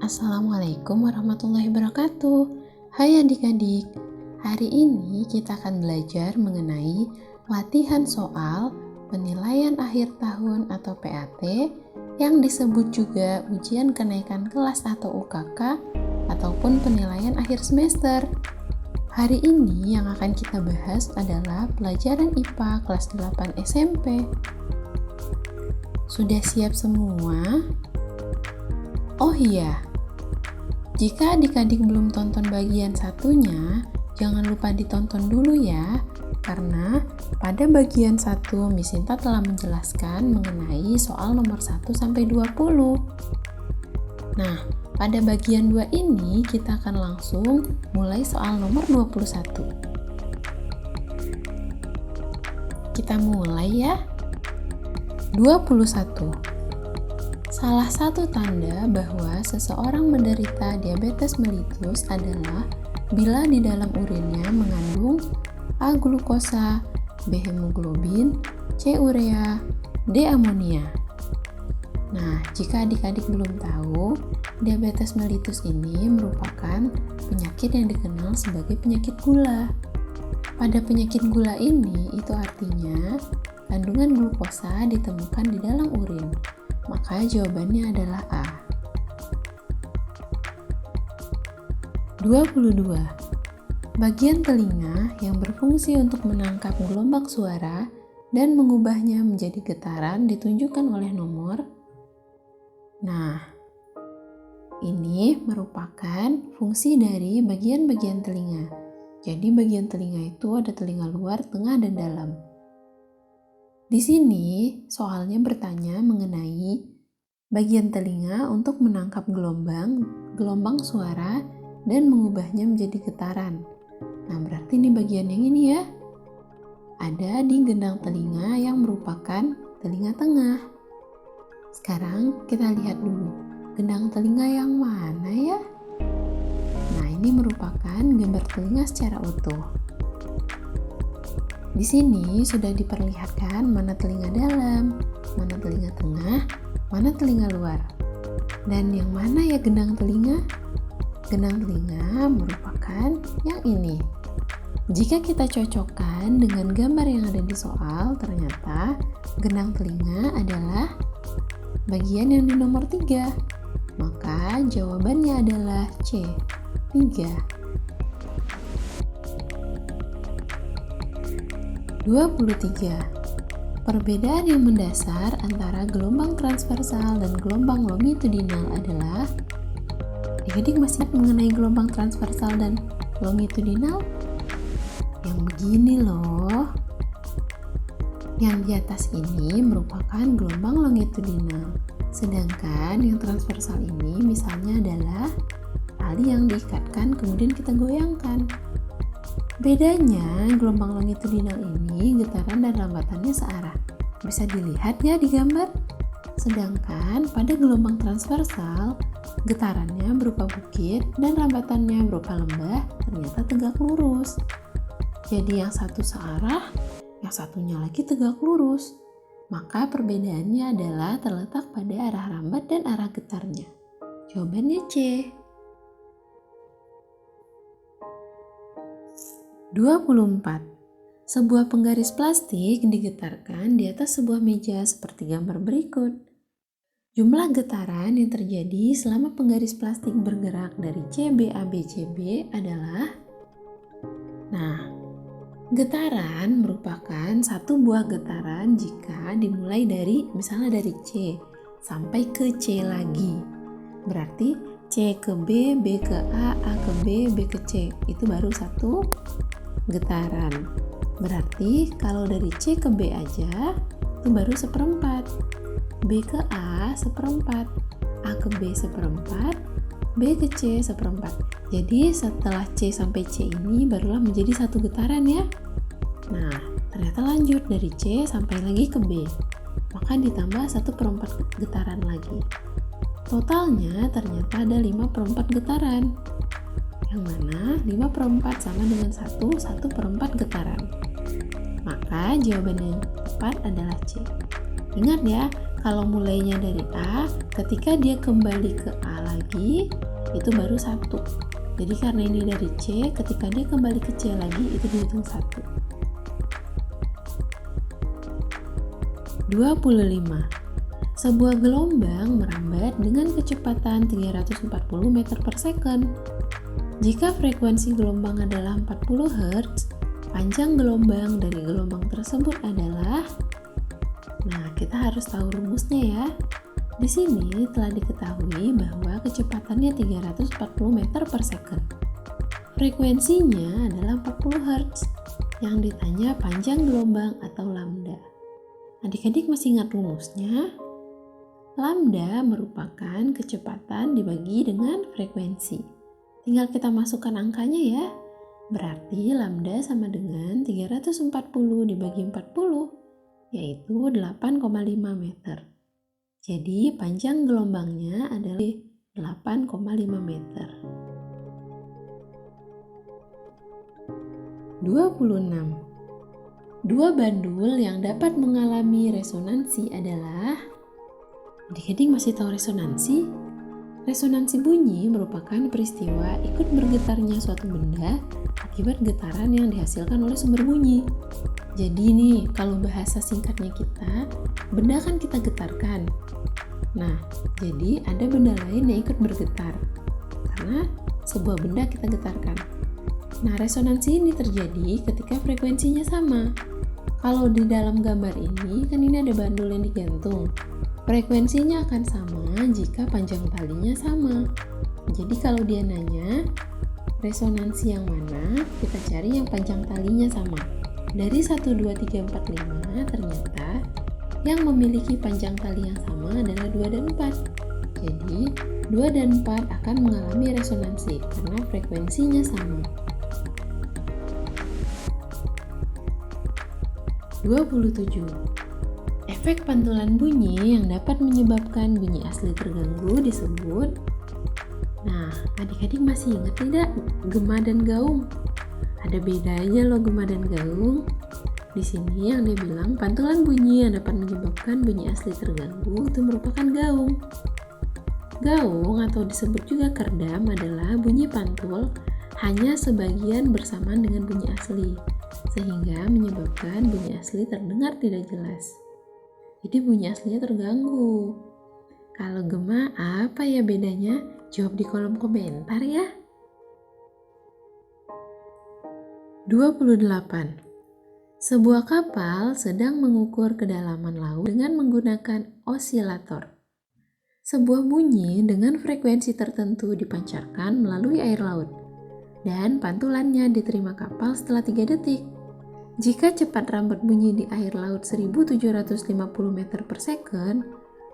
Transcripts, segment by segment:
Assalamualaikum warahmatullahi wabarakatuh. Hai adik-adik, hari ini kita akan belajar mengenai latihan soal penilaian akhir tahun atau PAT yang disebut juga ujian kenaikan kelas atau UKK ataupun penilaian akhir semester. Hari ini yang akan kita bahas adalah pelajaran IPA kelas 8 SMP. Sudah siap semua? Oh iya, jika adik-adik belum tonton bagian satunya, jangan lupa ditonton dulu ya, karena pada bagian 1 Miss Sinta telah menjelaskan mengenai soal nomor 1-20. Nah, pada bagian 2 ini kita akan langsung mulai soal nomor 21. Kita mulai ya. 21. Salah satu tanda bahwa seseorang menderita diabetes mellitus adalah bila di dalam urinnya mengandung A. glukosa, B. hemoglobin, C. urea, D. amonia. Nah, jika adik-adik belum tahu, diabetes mellitus ini merupakan penyakit yang dikenal sebagai penyakit gula. Pada penyakit gula ini, itu artinya kandungan glukosa ditemukan di dalam urin. Maka jawabannya adalah A. 22. Bagian telinga yang berfungsi untuk menangkap gelombang suara dan mengubahnya menjadi getaran ditunjukkan oleh nomor. Nah, ini merupakan fungsi dari bagian-bagian telinga. Jadi bagian telinga itu ada telinga luar, tengah, dan dalam. Di sini soalnya bertanya mengenai bagian telinga untuk menangkap gelombang suara dan mengubahnya menjadi getaran. Nah, berarti ini bagian yang ini ya. Ada di gendang telinga yang merupakan telinga tengah. Sekarang kita lihat dulu, gendang telinga yang mana ya? Nah, ini merupakan gambar telinga secara utuh. Di sini sudah diperlihatkan mana telinga dalam, mana telinga tengah, mana telinga luar. Dan yang mana ya gendang telinga? Gendang telinga merupakan yang ini. Jika kita cocokkan dengan gambar yang ada di soal, ternyata gendang telinga adalah bagian yang di nomor 3. Maka jawabannya adalah C, 3. 23. Perbedaan yang mendasar antara gelombang transversal dan gelombang longitudinal adalah, adik-adik masih ingat mengenai gelombang transversal dan longitudinal? Yang begini loh. Yang di atas ini merupakan gelombang longitudinal. Sedangkan yang transversal ini misalnya adalah tali yang diikatkan kemudian kita goyangkan. Bedanya, gelombang longitudinal ini getaran dan rambatannya searah. Bisa dilihat ya di gambar. Sedangkan pada gelombang transversal, getarannya berupa bukit dan rambatannya berupa lembah, ternyata tegak lurus. Jadi yang satu searah, yang satunya lagi tegak lurus. Maka perbedaannya adalah terletak pada arah rambat dan arah getarnya. Jawabannya C. 24. Sebuah penggaris plastik digetarkan di atas sebuah meja seperti gambar berikut. Jumlah getaran yang terjadi selama penggaris plastik bergerak dari CB adalah, nah, getaran merupakan satu buah getaran jika dimulai dari, misalnya dari C sampai ke C lagi. Berarti C ke B, B ke A ke B, B ke C. Itu baru satu getaran. Berarti kalau dari C ke B aja itu baru seperempat, B ke A seperempat, A ke B seperempat, B ke C seperempat. Jadi setelah C sampai C ini barulah menjadi satu getaran ya. Nah, ternyata lanjut dari C sampai lagi ke B, maka ditambah 1/4 getaran lagi. Totalnya ternyata ada 5/4 getaran. Yang mana 5/4 sama dengan 1/4 getaran. Maka jawaban yang tepat adalah C. Ingat ya, kalau mulainya dari A, ketika dia kembali ke A lagi, itu baru 1. Jadi karena ini dari C, ketika dia kembali ke C lagi, itu dihitung 1. 25. Sebuah gelombang merambat dengan kecepatan 340 meter per second. Jika frekuensi gelombang adalah 40 Hz, panjang gelombang dari gelombang tersebut adalah... Nah, kita harus tahu rumusnya ya. Di sini telah diketahui bahwa kecepatannya 340 meter per second. Frekuensinya adalah 40 Hz. Yang ditanya panjang gelombang atau lambda. Adik-adik masih ingat rumusnya? Lambda merupakan kecepatan dibagi dengan frekuensi. Tinggal kita masukkan angkanya ya. Berarti lambda sama dengan 340 dibagi 40, yaitu 8,5 meter. Jadi panjang gelombangnya adalah 8,5 meter. 26. Dua bandul yang dapat mengalami resonansi adalah... Adik-adik masih tahu resonansi? Resonansi bunyi merupakan peristiwa ikut bergetarnya suatu benda akibat getaran yang dihasilkan oleh sumber bunyi. Jadi nih, kalau bahasa singkatnya kita, benda kan kita getarkan. Nah, jadi ada benda lain yang ikut bergetar karena sebuah benda kita getarkan. Nah, resonansi ini terjadi ketika frekuensinya sama. Kalau di dalam gambar ini, kan ini ada bandul yang digantung. Frekuensinya akan sama jika panjang talinya sama. Jadi kalau dia nanya, resonansi yang mana? Kita cari yang panjang talinya sama. Dari 1, 2, 3, 4, 5, ternyata yang memiliki panjang tali yang sama adalah 2 dan 4. Jadi, 2 dan 4 akan mengalami resonansi karena frekuensinya sama. 27. Efek pantulan bunyi yang dapat menyebabkan bunyi asli terganggu disebut... Nah, adik-adik masih ingat tidak gema dan gaung? Ada bedanya loh gema dan gaung. Di sini yang dia bilang pantulan bunyi yang dapat menyebabkan bunyi asli terganggu itu merupakan gaung. Gaung atau disebut juga kerdam adalah bunyi pantul hanya sebagian bersamaan dengan bunyi asli, sehingga menyebabkan bunyi asli terdengar tidak jelas. Jadi bunyi aslinya terganggu. Kalau gema apa ya bedanya? Jawab di kolom komentar ya. 28. Sebuah kapal sedang mengukur kedalaman laut dengan menggunakan osilator. Sebuah bunyi dengan frekuensi tertentu dipancarkan melalui air laut, dan pantulannya diterima kapal setelah 3 detik. Jika cepat rambat bunyi di air laut 1750 meter per second,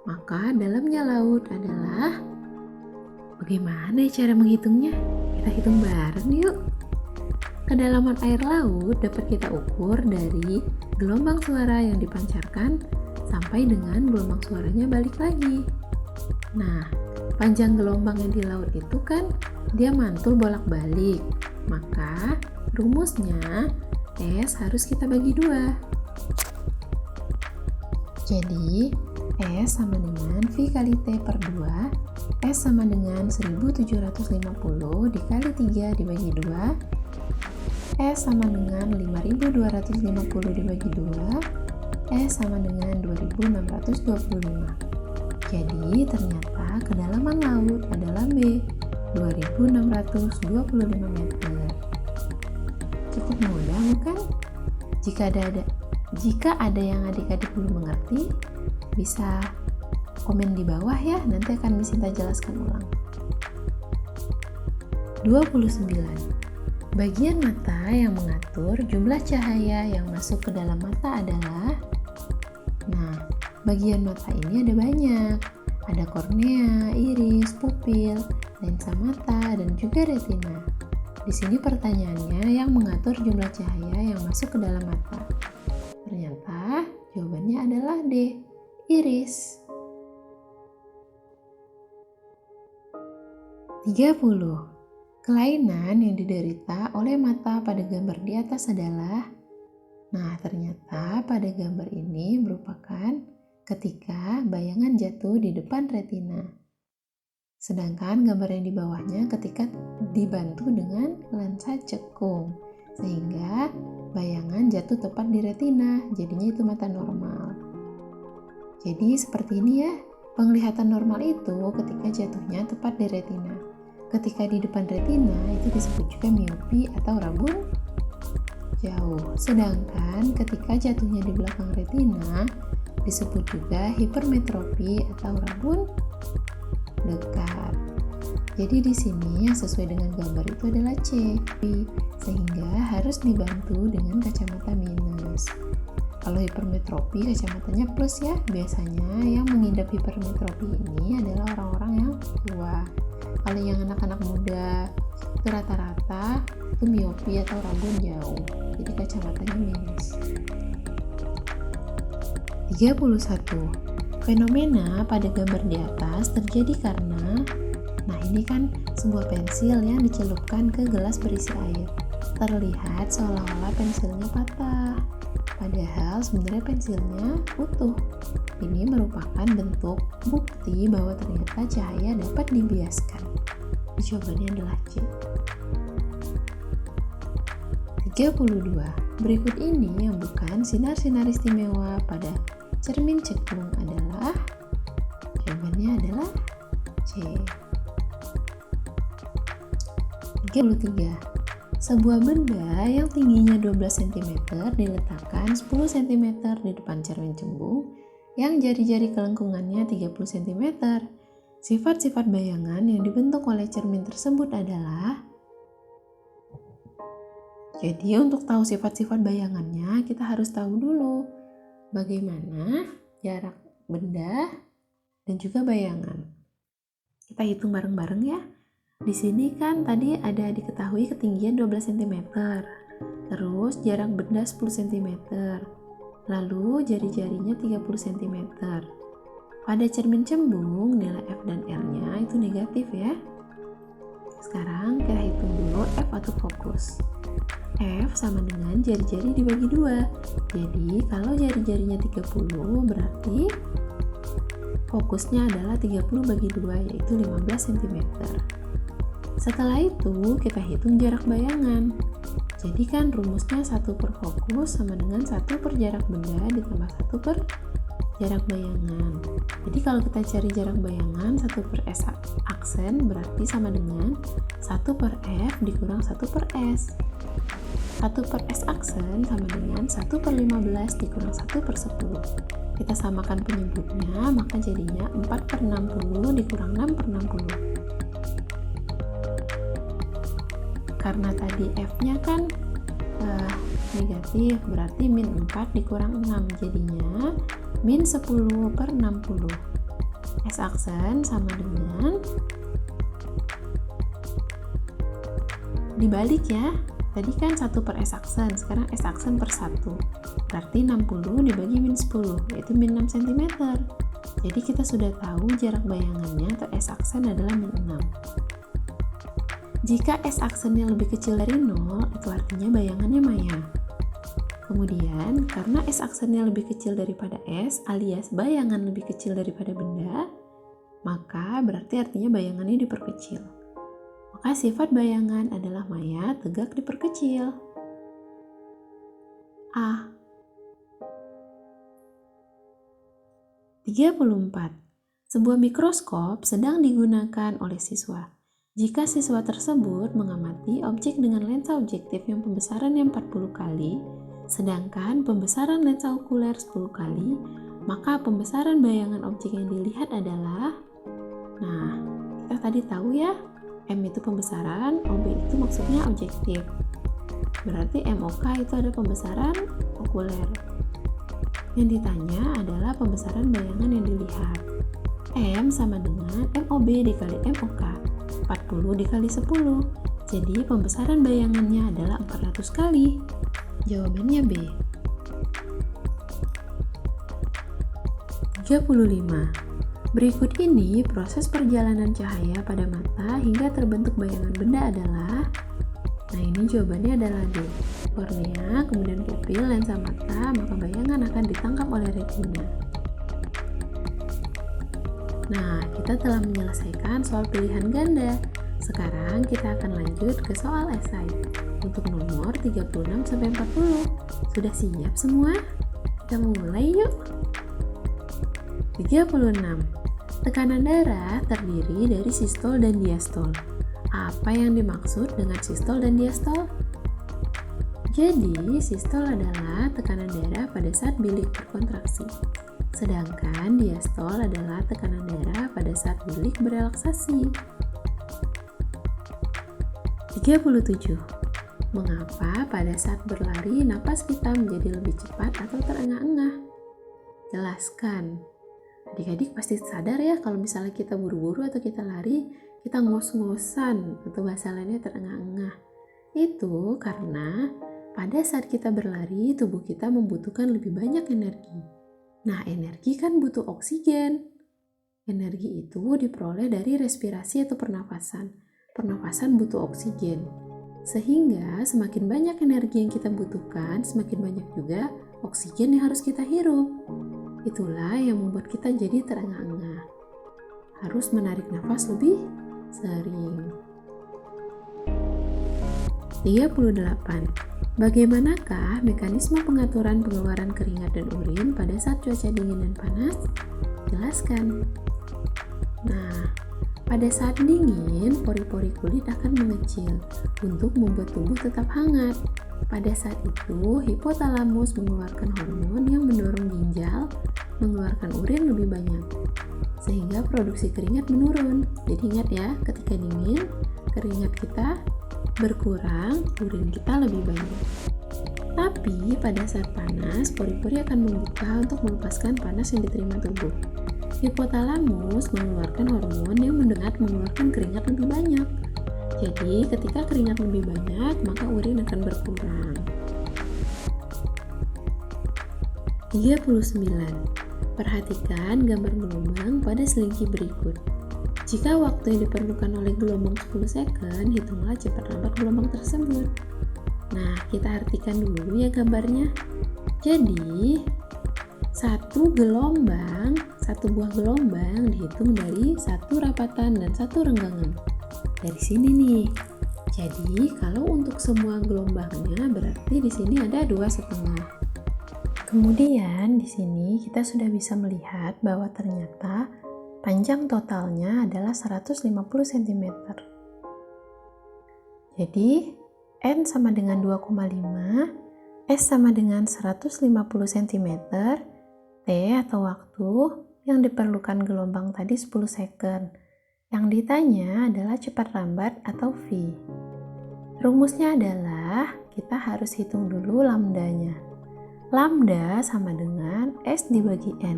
maka dalamnya laut adalah... Bagaimana cara menghitungnya? Kita hitung bareng yuk. Kedalaman air laut dapat kita ukur dari gelombang suara yang dipancarkan sampai dengan gelombang suaranya balik lagi. Nah, panjang gelombang yang di laut itu kan dia mantul bolak-balik. Maka rumusnya S harus kita bagi 2. Jadi S sama dengan V kali T per 2. S sama dengan 1750 dikali 3 dibagi 2. S sama dengan 5250 dibagi 2. S sama dengan 2625. Jadi ternyata kedalaman laut adalah B, 2625 meter. Cukup mudah bukan? Jika ada yang adik-adik belum mengerti, bisa komen di bawah ya, nanti akan Misinta jelaskan ulang. 29. Bagian mata yang mengatur jumlah cahaya yang masuk ke dalam mata adalah... Nah, bagian mata ini ada banyak. Ada kornea, iris, pupil, lensa mata, dan juga retina. Di sini pertanyaannya yang mengatur jumlah cahaya yang masuk ke dalam mata. Ternyata jawabannya adalah D, iris. 30. Kelainan yang diderita oleh mata pada gambar di atas adalah... Nah, ternyata pada gambar ini merupakan ketika bayangan jatuh di depan retina. Sedangkan gambar yang di bawahnya ketika dibantu dengan lensa cekung, sehingga bayangan jatuh tepat di retina, jadinya itu mata normal. Jadi seperti ini ya, penglihatan normal itu ketika jatuhnya tepat di retina. Ketika di depan retina itu disebut juga miopi atau rabun jauh. Sedangkan ketika jatuhnya di belakang retina disebut juga hipermetropi atau rabun dekat. Jadi di sini yang sesuai dengan gambar itu adalah C, sehingga harus dibantu dengan kacamata minus. Kalau hipermetropi kacamatanya plus ya. Biasanya yang mengidap hipermetropi ini adalah orang-orang yang tua. Kalau yang anak-anak muda itu rata-rata itu miopi atau rabun jauh. Jadi kacamatanya minus. 31. Fenomena pada gambar di atas terjadi karena ini kan sebuah pensil yang dicelupkan ke gelas berisi air. Terlihat seolah-olah pensilnya patah. Padahal sebenarnya pensilnya utuh. Ini merupakan bentuk bukti bahwa ternyata cahaya dapat dibiaskan. Jawabannya adalah C. 32. Berikut ini yang bukan sinar-sinar istimewa pada cermin cekung adalah, jawabannya adalah C. 33. Sebuah benda yang tingginya 12 cm diletakkan 10 cm di depan cermin cembung yang jari-jari kelengkungannya 30 cm. Sifat-sifat bayangan yang dibentuk oleh cermin tersebut adalah, jadi untuk tahu sifat-sifat bayangannya kita harus tahu dulu bagaimana jarak benda dan juga bayangan. Kita hitung bareng-bareng ya. Di sini kan tadi ada diketahui ketinggian 12 cm, terus jarak benda 10 cm, lalu jari-jarinya 30 cm. Pada cermin cembung, nilai F dan R-nya itu negatif ya. Sekarang kita hitung dulu F atau fokus. F sama dengan jari-jari dibagi 2. Jadi kalau jari-jarinya 30 berarti fokusnya adalah 30 bagi 2 yaitu 15 cm. Setelah itu kita hitung jarak bayangan. Jadi kan rumusnya 1 per fokus sama dengan 1 per jarak benda ditambah 1 per jarak bayangan. Jadi kalau kita cari jarak bayangan 1 per S aksen berarti sama dengan 1 per F dikurang 1 per S. 1 per S aksen sama dengan 1 per 15 dikurang 1 per 10. Kita samakan penyebutnya, maka jadinya 4 per 60 dikurang 6 per 60. Karena tadi F-nya kan negatif, berarti min 4 dikurang 6, jadinya min 10 per 60. S aksen sama dengan, dibalik ya, tadi kan 1 per S aksen, sekarang S aksen per 1, berarti 60 dibagi min 10, yaitu min 6 cm. Jadi kita sudah tahu jarak bayangannya atau S aksen adalah min 6. Jika S aksennya lebih kecil dari 0, itu artinya bayangannya maya. Kemudian, karena S aksennya lebih kecil daripada S, alias bayangan lebih kecil daripada benda, maka berarti artinya bayangannya diperkecil. Maka sifat bayangan adalah maya, tegak, diperkecil. A. 34. Sebuah mikroskop sedang digunakan oleh siswa. Jika siswa tersebut mengamati objek dengan lensa objektif yang pembesarannya 40 kali, sedangkan pembesaran lensa okuler 10 kali, maka pembesaran bayangan objek yang dilihat adalah, kita tadi tahu ya, M itu pembesaran, OB itu maksudnya objektif. Berarti MOK itu ada pembesaran okuler. Yang ditanya adalah pembesaran bayangan yang dilihat. M sama dengan MOB dikali MOK. 40 dikali 10. Jadi pembesaran bayangannya adalah 400 kali. Jawabannya B. 35. Berikut ini proses perjalanan cahaya pada mata hingga terbentuk bayangan benda adalah, ini jawabannya adalah D. Kornea, kemudian pupil, lensa mata, maka bayangan akan ditangkap oleh retina. Nah, kita telah menyelesaikan soal pilihan ganda. Sekarang kita akan lanjut ke soal esai untuk nomor 36-40. Sudah siap semua? Kita mulai yuk. 36. Tekanan darah terdiri dari sistol dan diastol. Apa yang dimaksud dengan sistol dan diastol? Jadi, sistol adalah tekanan darah pada saat bilik berkontraksi. Sedangkan diastol adalah tekanan darah pada saat bilik berelaksasi. 37. Mengapa pada saat berlari napas kita menjadi lebih cepat atau terengah-engah? Jelaskan. Adik-adik pasti sadar ya kalau misalnya kita buru-buru atau kita lari, kita ngos-ngosan atau bahasa lainnya terengah-engah. Itu karena pada saat kita berlari, tubuh kita membutuhkan lebih banyak energi. Nah, energi kan butuh oksigen. Energi itu diperoleh dari respirasi atau pernafasan. Pernafasan butuh oksigen. Sehingga semakin banyak energi yang kita butuhkan, semakin banyak juga oksigen yang harus kita hirup. Itulah yang membuat kita jadi terengah-engah. Harus menarik nafas lebih sering. 38. Bagaimanakah mekanisme pengaturan pengeluaran keringat dan urin pada saat cuaca dingin dan panas? Jelaskan. Nah, pada saat dingin, pori-pori kulit akan mengecil untuk membuat tubuh tetap hangat. Pada saat itu, hipotalamus mengeluarkan hormon yang mendorong ginjal mengeluarkan urin lebih banyak, sehingga produksi keringat menurun. Jadi ingat ya, ketika dingin, keringat kita berkurang, urin kita lebih banyak. Tapi pada saat panas, pori-pori akan membuka untuk melepaskan panas yang diterima tubuh. Hipotalamus mengeluarkan hormon yang mengeluarkan keringat lebih banyak. Jadi ketika keringat lebih banyak, maka urin akan berkurang. 39. Perhatikan gambar gelombang pada selingki berikut. Jika waktu yang diperlukan oleh gelombang 10 second, hitunglah cepat lambat gelombang tersebut. Nah, kita artikan dulu ya gambarnya. Jadi, satu buah gelombang dihitung dari satu rapatan dan satu renggangan. Dari sini nih. Jadi, kalau untuk semua gelombangnya berarti di sini ada 2,5. Kemudian di sini kita sudah bisa melihat bahwa ternyata panjang totalnya adalah 150 cm. Jadi, N sama dengan 2,5, S sama dengan 150 cm, T atau waktu yang diperlukan gelombang tadi 10 second. Yang ditanya adalah cepat lambat atau V. Rumusnya adalah kita harus hitung dulu lambdanya. Lambda sama dengan S dibagi N.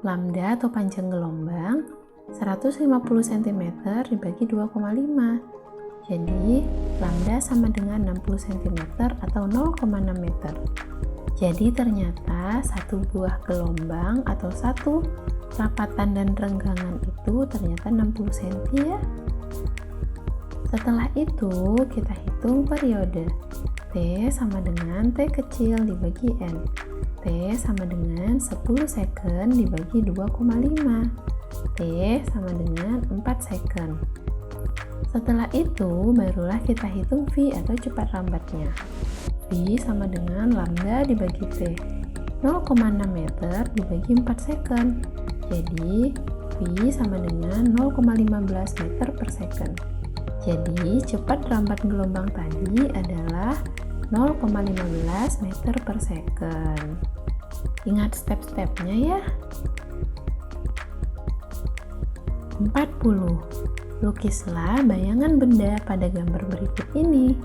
Lambda atau panjang gelombang 150 cm dibagi 2,5. Jadi, lambda sama dengan 60 cm atau 0,6 meter. Jadi, ternyata satu buah gelombang atau satu rapatan dan renggangan itu ternyata 60 cm ya. Setelah itu, kita hitung periode. T sama dengan T kecil dibagi N. T sama dengan 10 second dibagi 2,5. T sama dengan 4 second. Setelah itu, barulah kita hitung V atau cepat lambatnya. V sama dengan lambda dibagi T. 0,6 meter dibagi 4 second. Jadi, V sama dengan 0,15 meter per second. Jadi, cepat lambat gelombang tadi adalah 0,15 meter per second. Ingat step-stepnya ya. 40. Lukislah bayangan benda pada gambar berikut ini.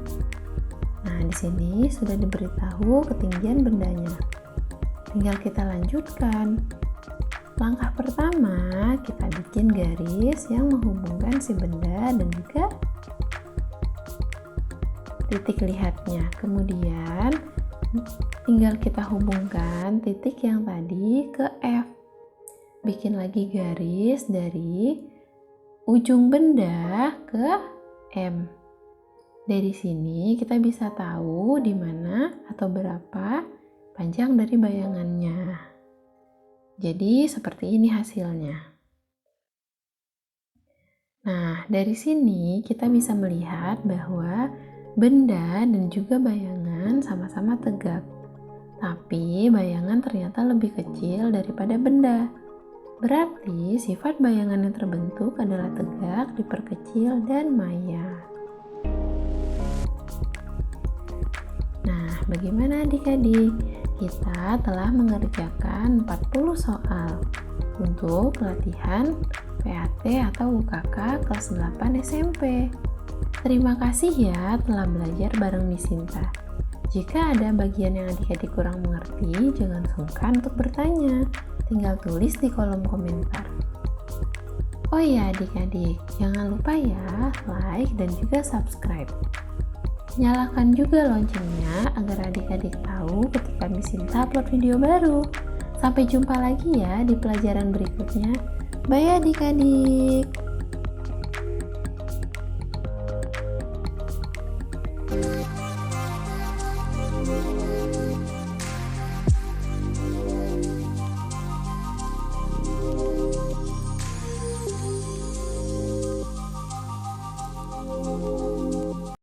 Nah, di sini sudah diberitahu ketinggian bendanya. Tinggal kita lanjutkan. Langkah pertama, kita bikin garis yang menghubungkan si benda dan juga titik lihatnya. Kemudian, tinggal kita hubungkan titik yang tadi ke F. Bikin lagi garis dari ujung benda ke M. Dari sini kita bisa tahu di mana atau berapa panjang dari bayangannya. Jadi seperti ini hasilnya. Nah, dari sini kita bisa melihat bahwa benda dan juga bayangan sama-sama tegak. Tapi bayangan ternyata lebih kecil daripada benda. Berarti sifat bayangan yang terbentuk adalah tegak, diperkecil, dan maya. Nah, bagaimana adik-adik? Kita telah mengerjakan 40 soal untuk latihan PAT atau UKK kelas 8 SMP. Terima kasih ya telah belajar bareng Miss Sinta. Jika ada bagian yang adik-adik kurang mengerti, jangan sungkan untuk bertanya. Tinggal tulis di kolom komentar. Oh ya adik-adik, jangan lupa ya like dan juga subscribe. Nyalakan juga loncengnya agar adik-adik tahu ketika Miss Sinta upload video baru. Sampai jumpa lagi ya di pelajaran berikutnya. Bye adik-adik.